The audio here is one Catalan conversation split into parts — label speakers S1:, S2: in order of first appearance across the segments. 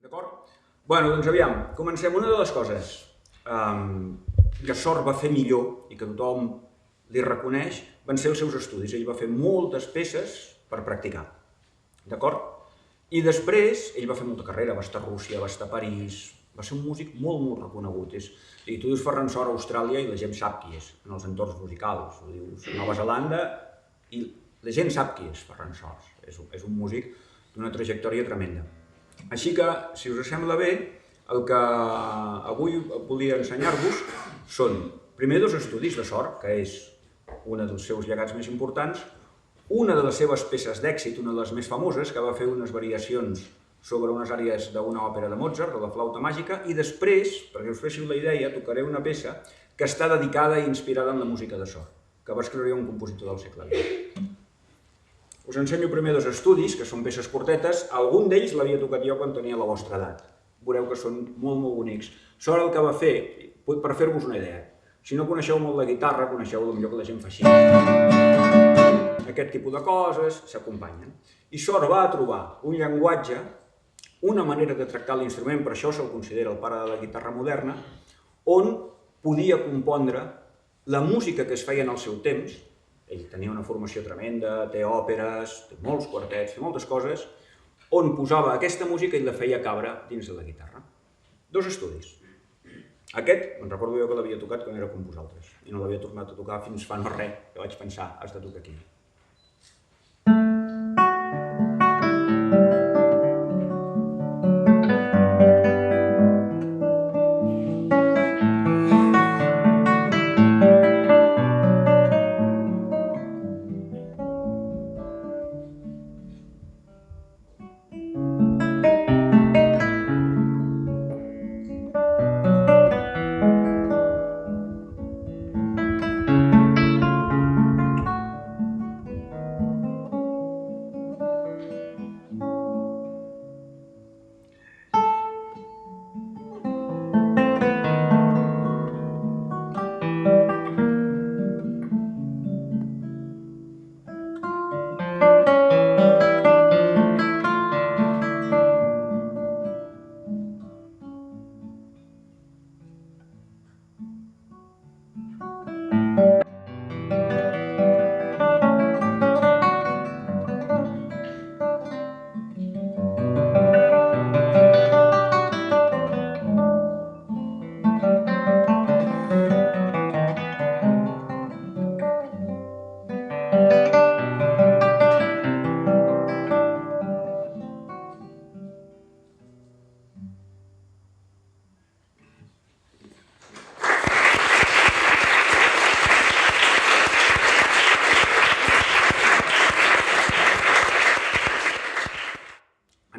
S1: D'acord? Bueno, doncs aviam, comencem. Una de les coses que Sort va fer millor i que tothom li reconeix van ser els seus estudis. Ell va fer moltes peces per practicar. D'acord? I després, ell va fer molta carrera, va estar a Rússia, va estar a París, va ser un músic molt, molt reconegut. Tu dius Ferran Sort a Austràlia i la gent sap qui és, en els entorns musicals. Ho dius a Nova Zelanda i la gent sap qui és Ferran Sort. És un músic d'una trajectòria tremenda. Així que, si us sembla bé, el que avui volia ensenyar-vos són, primer, dos estudis de Sort, que és un dels seus llegats més importants, una de les seves peces d'èxit, una de les més famoses, que va fer unes variacions sobre unes àrees d'una òpera de Mozart, de la flauta màgica, i després, perquè us féssiu la idea, tocaré una peça que està dedicada i inspirada en la música de Sort, que va escriure un compositor del segle XX. Us ensenyo primer dos estudis, que són peces curtetes. Algun d'ells l'havia tocat jo quan tenia la vostra edat. Veureu que són molt, molt bonics. Sort el que va fer, per fer-vos una idea, si no coneixeu molt la guitarra, coneixeu potser que la gent fa així. Aquest tipus de coses s'acompanyen. I Sort va trobar un llenguatge, una manera de tractar l'instrument, per això se'l considera el pare de la guitarra moderna, on podia compondre la música que es feia en el seu temps. Ell tenia una formació tremenda, té òperes, té molts quartets, té moltes coses, on posava aquesta música i la feia cabre dins de la guitarra. Dos estudis. Aquest, me'n recordo jo que l'havia tocat quan era com vosaltres, i no l'havia tornat a tocar fins fa no res, que vaig pensar, has de tocar aquí.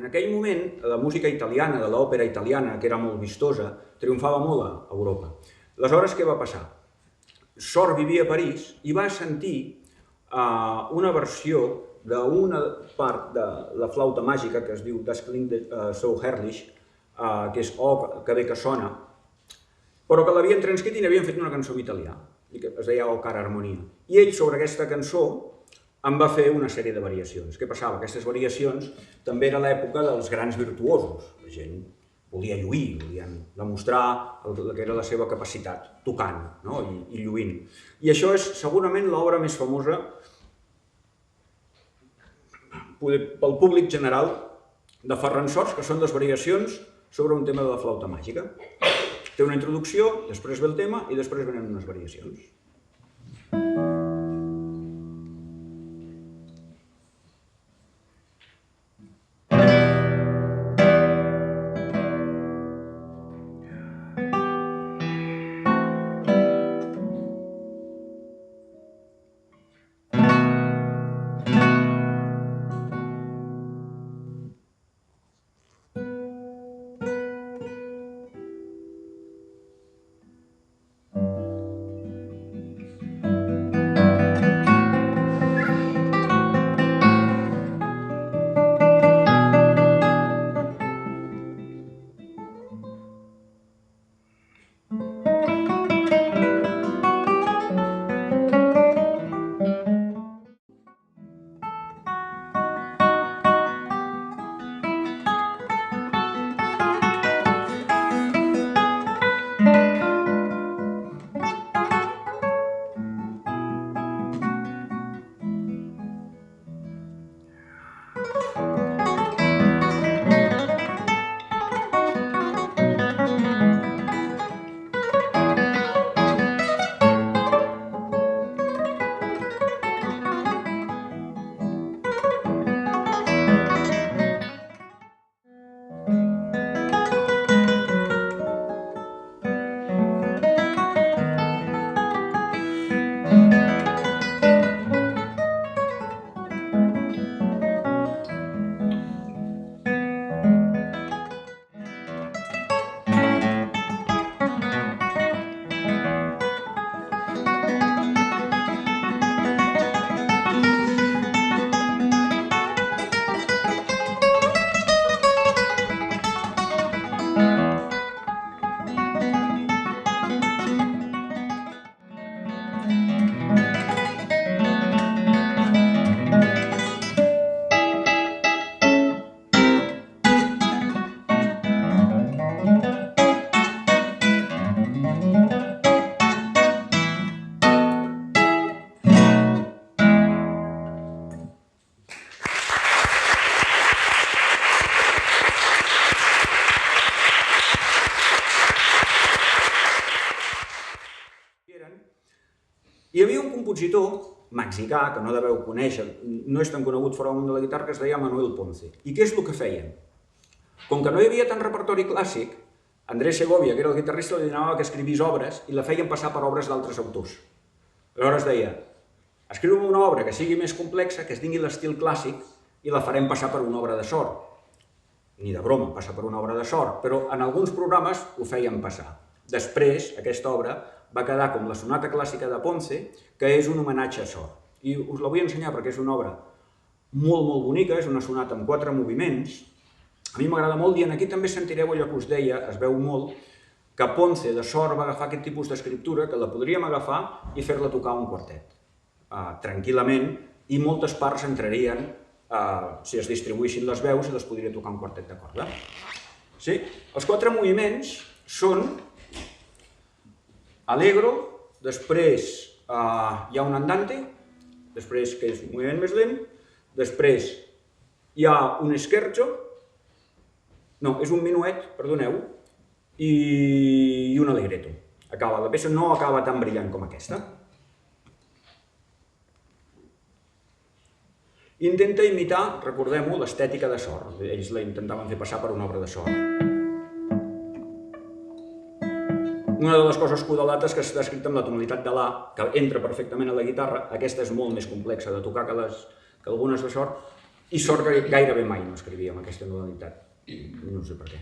S1: En aquell moment, la música italiana, de l'òpera italiana, que era molt vistosa, triomfava molt a Europa. Aleshores, què va passar? Sort vivia a París i va sentir una versió d'una part de la flauta màgica que es diu Das klingt so herrlich, que és O que bé que sona, però que l'havien transcrit i n'havien fet una cançó en italià, que es deia O cara armonia. I ell, sobre aquesta cançó, en va fer una sèrie de variacions. Què passava? Aquestes variacions també era l'època dels grans virtuosos. La gent volia lluir, volien demostrar el que era la seva capacitat, tocant i lluint. I això és segurament l'obra més famosa pel públic general de Ferran Sort, que són les variacions sobre un tema de la flauta màgica. Té una introducció, després ve el tema i després venen unes variacions. compositor mexicà, que no deveu conèixer, no és tan conegut fora del món de la guitarra, que es deia Manuel Ponce. I què és el que feien? Com que no hi havia tant repertori clàssic, Andrés Segovia, que era el guitarrista, li demanava que escrivís obres i la feien passar per obres d'altres autors. Aleshores deia, escriu una obra que sigui més complexa, que es tingui l'estil clàssic i la farem passar per una obra de sort. Ni de broma, passar per una obra de sort, però en alguns programes ho feien passar. Després, aquesta obra va quedar com la sonata clàssica de Ponce, que és un homenatge a Sort. I us la vull ensenyar perquè és una obra molt, molt bonica, és una sonata amb 4 moviments. A mi m'agrada molt i aquí també sentireu allò que us deia, es veu molt, que Ponce de Sort va agafar aquest tipus d'escriptura, que la podríem agafar i fer-la tocar un quartet, tranquil·lament, i moltes parts entrarien, si es distribuïssin les veus, i les podria tocar un quartet de corda. Sí? Els 4 moviments són Allegro, després hi ha un andante, després que és un moviment més lent, després hi ha un scherzo, no, és un minuet, perdoneu, i un allegretto. La peça no acaba tan brillant com aquesta. Intenta imitar, recordem-ho, l'estètica de Sort. Ells la intentaven fer passar per una obra de Sort. Una de les coses codalates que està escrita amb la tonalitat de La, que entra perfectament a la guitarra, aquesta és molt més complexa de tocar que algunes de Sort, i Sort gairebé mai no escrivia amb aquesta tonalitat. No sé per què.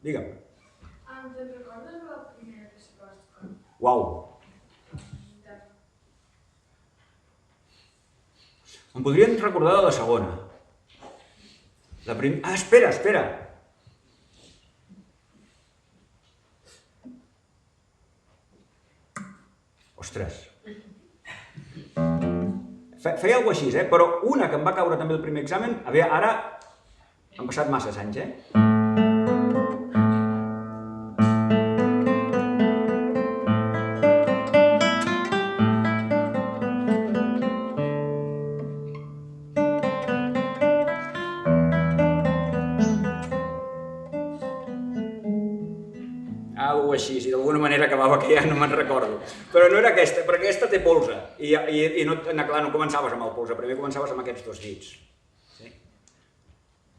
S1: Digue'm.
S2: Te'n recordes de la primera peça que vas tocar?
S1: Uau! Em podrien recordar de la segona. Ah, espera, espera! Ostres! Feia alguna cosa així, però una que em va caure també el primer examen, a veure, ara han passat masses anys, Algo així, si d'alguna manera acabava que ja no me'n recordo. Però no era aquesta, perquè aquesta té polze. I no, clar, no començaves amb el polze, primer començaves amb aquests dos dits. Sí?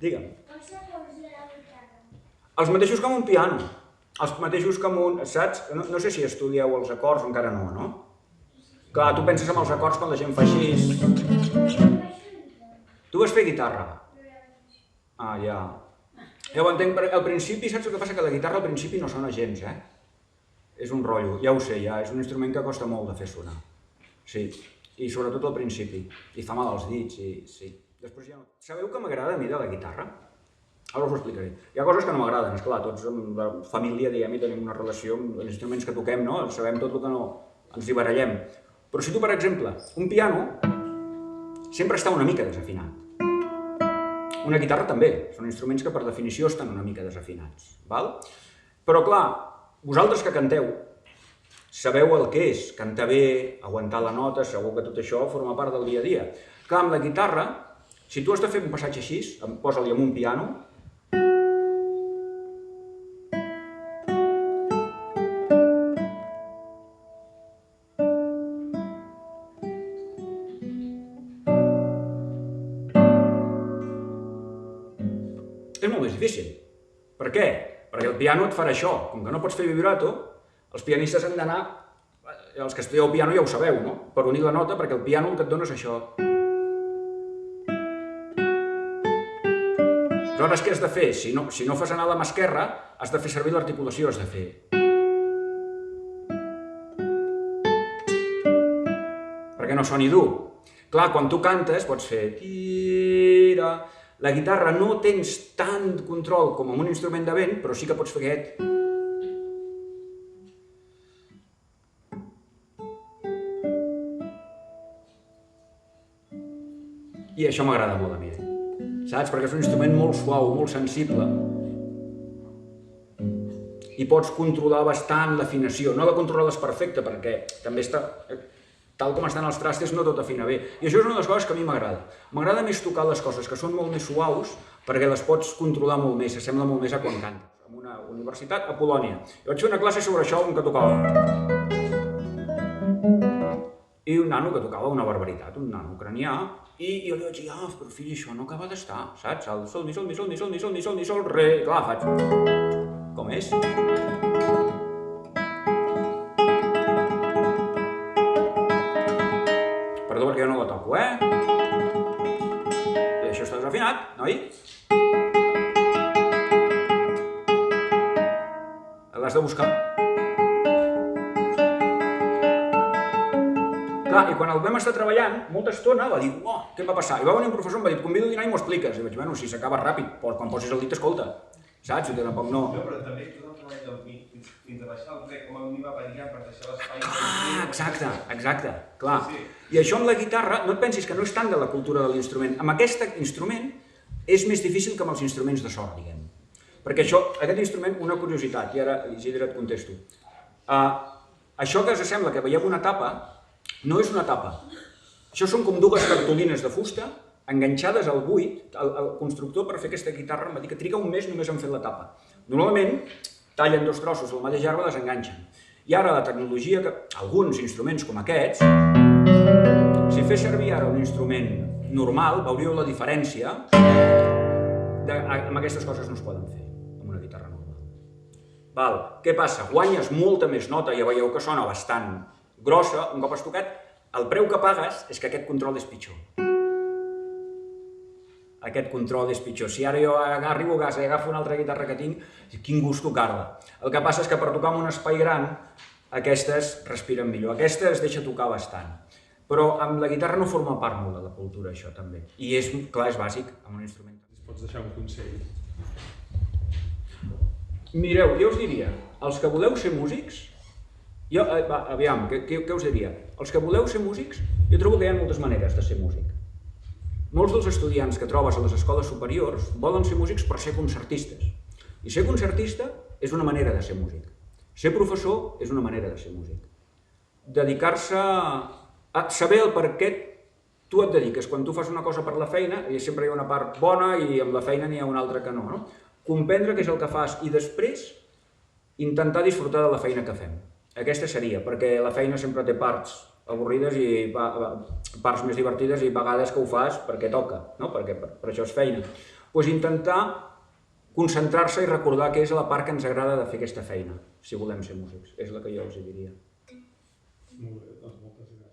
S1: Digue'm.
S2: Com s'acords de la guitarra?
S1: Els mateixos que amb un piano. Els mateixos que amb un... Saps? No sé si estudieu els acords o encara no, no? Clar, tu penses en els acords quan la gent fa així. Tu vas fer guitarra? Ah, ja. Ja ho entenc, al principi, saps el que passa? Que la guitarra al principi no sona gens, És un rotllo, ja ho sé, ja, és un instrument que costa molt de fer sonar. Sí, i sobretot al principi. I fa mal als dits, i sí. Després ja no... Sabeu què m'agrada a mi de la guitarra? Ara us ho explicaré. Hi ha coses que no m'agraden, esclar, tots amb la família, diguem-hi, tenim una relació amb els instruments que toquem, no? Sabem tot el que no ens hi barallem. Però si tu, per exemple, un piano sempre està una mica desafinat. Una guitarra també, són instruments que per definició estan una mica desafinats, val? Però clar, vosaltres que canteu, sabeu el que és cantar bé, aguantar la nota, segur que tot això forma part del dia a dia. Clar, amb la guitarra, si tu has de fer un passatge així, posa-li amb un piano, és molt més difícil. Per què? Perquè el piano et farà això. Com que no pots fer vibrato, els pianistes han d'anar, els que estudieu piano ja ho sabeu, no? Per unir la nota, perquè el piano el que et dona és això. Aleshores, què has de fer? Si no fas anar la mà esquerra, has de fer servir l'articulació, has de fer. Perquè no soni dur. Clar, quan tu cantes pots fer... Tira... La guitarra no tens tant control com amb un instrument de vent, però sí que pots fer aquest. I això m'agrada molt a mi, saps? Perquè és un instrument molt suau, molt sensible. I pots controlar bastant l'afinació. No la controles perfecta, perquè també està... Tal com estan els trastes, no tot afina bé. I això és una de les coses que a mi m'agrada. M'agrada més tocar les coses que són molt més suaus perquè les pots controlar molt més, s'assembla molt més a quan cantes. En una universitat a Polònia. I vaig fer una classe sobre això, un que tocava. I un nano que tocava una barbaritat, un nano ucranià, i jo li vaig dir, però fill, això no acaba d'estar, saps? El sol, mi sol, mi sol, mi sol, mi sol, mi sol, mi sol, re... Clar, faig... Com és? Perdó perquè jo no la toco, I això està desafinat, noi? L'has de buscar. Clar, i quan el vam estar treballant, molta estona, va dir, què em va passar? I va venir un professor, em va dir, et convido a dinar i m'ho expliques. I vaig dir, bueno, si s'acaba ràpid, quan posis el dit, escolta. Saps? Que tampoc no...
S3: No, però també tot el treball del mig, fins a baixar el rec, com a mi va variar per deixar l'espai...
S1: Exacte, clar. I això amb la guitarra, no et pensis que no és tant de la cultura de l'instrument. Amb aquest instrument és més difícil que amb els instruments de sort, diguem. Perquè aquest instrument, una curiositat, i ara, Isidre, et contesto. Això que sembla que veiem una tapa, no és una tapa. Això són com dues cartolines de fusta enganxades al buit. El constructor, per fer aquesta guitarra, em va dir que triga un mes només en fer la tapa. Normalment, tallen dos trossos de la mateixa arbre i les enganxen. I ara la tecnologia, alguns instruments com aquests, si fes servir ara un instrument normal, veuríeu la diferència, amb aquestes coses no es poden fer, amb una guitarra normal. Què passa? Guanyes molta més nota, ja veieu que sona bastant grossa, un cop has tocat, el preu que pagues és que aquest control és pitjor. Aquest control és pitjor. Si ara jo arribo a casa i agafo una altra guitarra que tinc, quin gust tocar-la. El que passa és que per tocar en un espai gran, aquestes respiren millor. Aquesta es deixa tocar bastant. Però amb la guitarra no forma part molt de la cultura, això també. I és, clar, és bàsic amb un instrument.
S3: Pots deixar un consell?
S1: Mireu, jo us diria, els que voleu ser músics, aviam, què us diria? Els que voleu ser músics, Jo trobo que hi ha moltes maneres de ser músic. Molts dels estudiants que trobes a les escoles superiors volen ser músics per ser concertistes. I ser concertista és una manera de ser músic. Ser professor és una manera de ser músic. Dedicar-se a saber el per què tu et dediques. Quan tu fas una cosa per la feina, sempre hi ha una part bona i amb la feina n'hi ha una altra que no. Comprendre què és el que fas i després intentar disfrutar de la feina que fem. Aquesta seria, perquè la feina sempre té parts avorrides i parts més divertides i vegades que ho fas perquè toca, perquè per això és feina. Doncs intentar concentrar-se i recordar què és la part que ens agrada de fer aquesta feina, si volem ser músics. És la que jo els diria.
S4: Molt bé, doncs moltes gràcies.